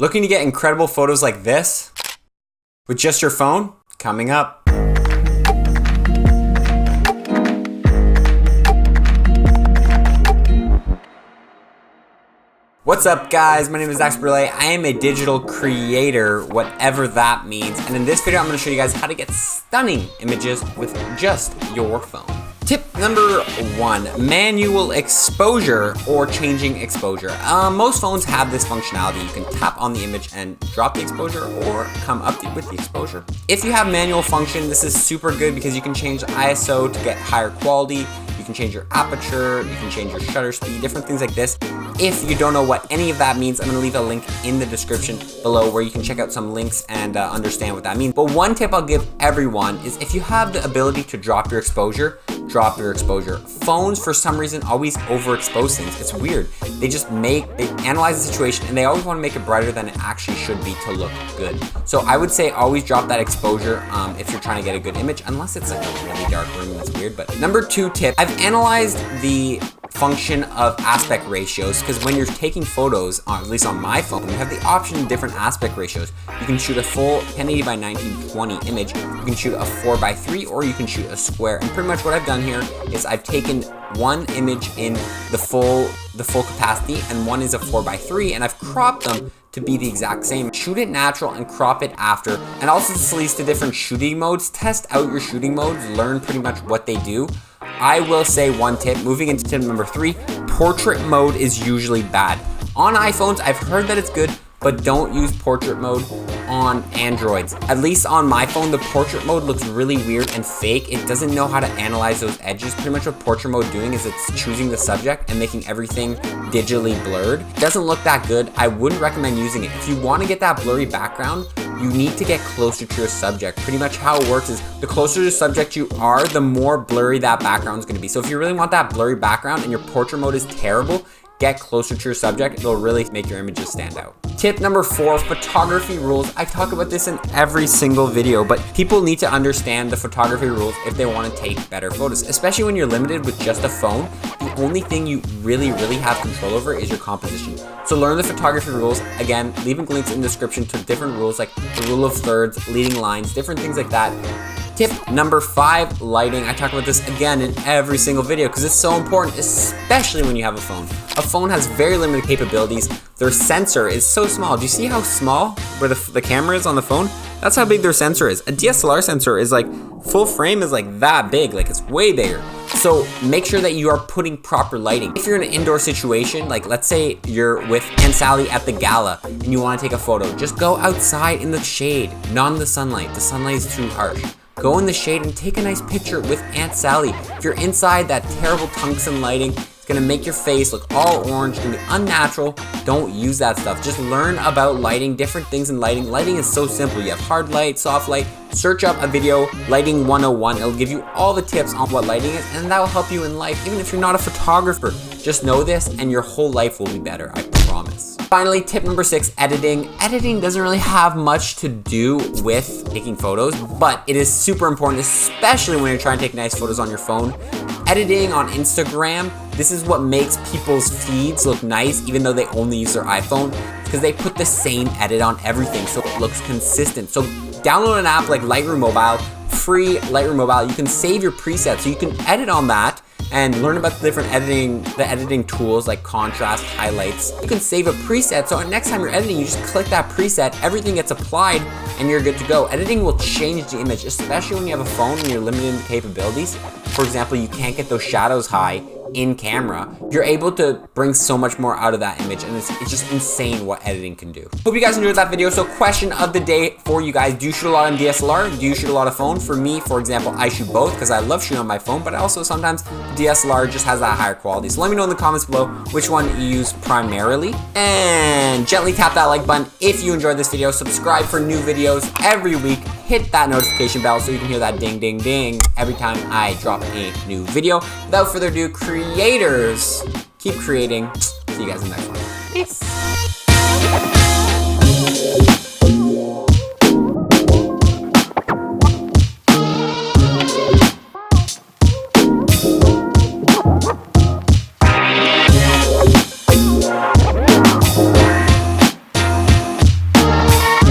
Looking to get incredible photos like this with just your phone? Coming up. What's up guys, my name is Dax Brule. I am a digital creator, whatever that means. And in this video, I'm gonna show you guys how to get stunning images with just your phone. Tip number 1, manual exposure or changing exposure. Most phones have this functionality. You can tap on the image and drop the exposure or come up with the exposure. If you have manual function, this is super good because you can change the ISO to get higher quality. You can change your aperture, you can change your shutter speed, different things like this. If you don't know what any of that means, I'm gonna leave a link in the description below where you can check out some links and understand what that means. But one tip I'll give everyone is if you have the ability to drop your exposure, drop your exposure. Phones, for some reason, always overexpose things. It's weird. They analyze the situation and they always wanna make it brighter than it actually should be to look good. So I would say always drop that exposure if you're trying to get a good image, unless it's like a really dark room, that's weird. But number 2 tip, I've analyzed the function of aspect ratios because when you're taking photos, at least on my phone, you have the option of different aspect ratios. You can shoot a full 1080 by 1920 image, you can shoot a 4:3, or you can shoot a square. And pretty much what I've done here is I've taken one image in the full capacity and one is a 4:3, and I've cropped them to be the exact same. Shoot it natural and crop it after. And also this leads to different shooting modes. Test out your shooting modes, learn pretty much what they do. I will say one tip, moving into tip number 3, portrait mode is usually bad. On iPhones, I've heard that it's good, but don't use portrait mode on Androids. At least on my phone, the portrait mode looks really weird and fake. It doesn't know how to analyze those edges. Pretty much what portrait mode doing is it's choosing the subject and making everything digitally blurred. It doesn't look that good. I wouldn't recommend using it. If you want to get that blurry background, you need to get closer to your subject. Pretty much how it works is the closer to the subject you are, the more blurry that background is going to be. So if you really want that blurry background and your portrait mode is terrible, get closer to your subject. It'll really make your images stand out. Tip number 4, photography rules. I talk about this in every single video, but people need to understand the photography rules if they want to take better photos, especially when you're limited with just a phone. The only thing you really have control over is your composition. So learn the photography rules. Again, leaving links in the description to different rules like the rule of thirds, leading lines, different things like that. Tip number 5, lighting. I talk about this again in every single video because it's so important, especially when you have a phone. A phone has very limited capabilities. Their sensor is so small. Do you see how small where the camera is on the phone? That's how big their sensor is. A DSLR sensor is like, full frame is like that big, like it's way bigger. So make sure that you are putting proper lighting. If you're in an indoor situation, like let's say you're with Aunt Sally at the gala and you want to take a photo, just go outside in the shade, not in the sunlight. The sunlight is too harsh. Go in the shade and take a nice picture with Aunt Sally. If you're inside, that terrible tungsten lighting, it's gonna make your face look all orange, it's gonna be unnatural. Don't use that stuff. Just learn about lighting, different things in lighting. Lighting is so simple. You have hard light, soft light. Search up a video, Lighting 101. It'll give you all the tips on what lighting is, and that will help you in life. Even if you're not a photographer, just know this and your whole life will be better, I promise. Finally, tip number 6, editing. Editing doesn't really have much to do with taking photos, but it is super important, especially when you're trying to take nice photos on your phone. Editing on Instagram, this is what makes people's feeds look nice even though they only use their iPhone, because they put the same edit on everything so it looks consistent. So download an app like Lightroom Mobile, free Lightroom Mobile. You can save your presets so you can edit on that and learn about the different editing tools like contrast, highlights. You can save a preset, so next time you're editing, you just click that preset, everything gets applied, and you're good to go. Editing will change the image, especially when you have a phone and you're limited in the capabilities. For example, you can't get those shadows high in camera. You're able to bring so much more out of that image, and it's just insane what editing can do. Hope you guys enjoyed that video. So question of the day for you guys, do you shoot a lot on DSLR? Do you shoot a lot of phone? For me, for example, I shoot both because I love shooting on my phone, but also sometimes DSLR just has that higher quality. So let me know in the comments below which one you use primarily, and gently tap that like button if you enjoyed this video. Subscribe for new videos every week. Hit that notification bell so you can hear that ding ding ding every time I drop a new video. Without further ado, creators, keep creating. See you guys in the next one. Peace.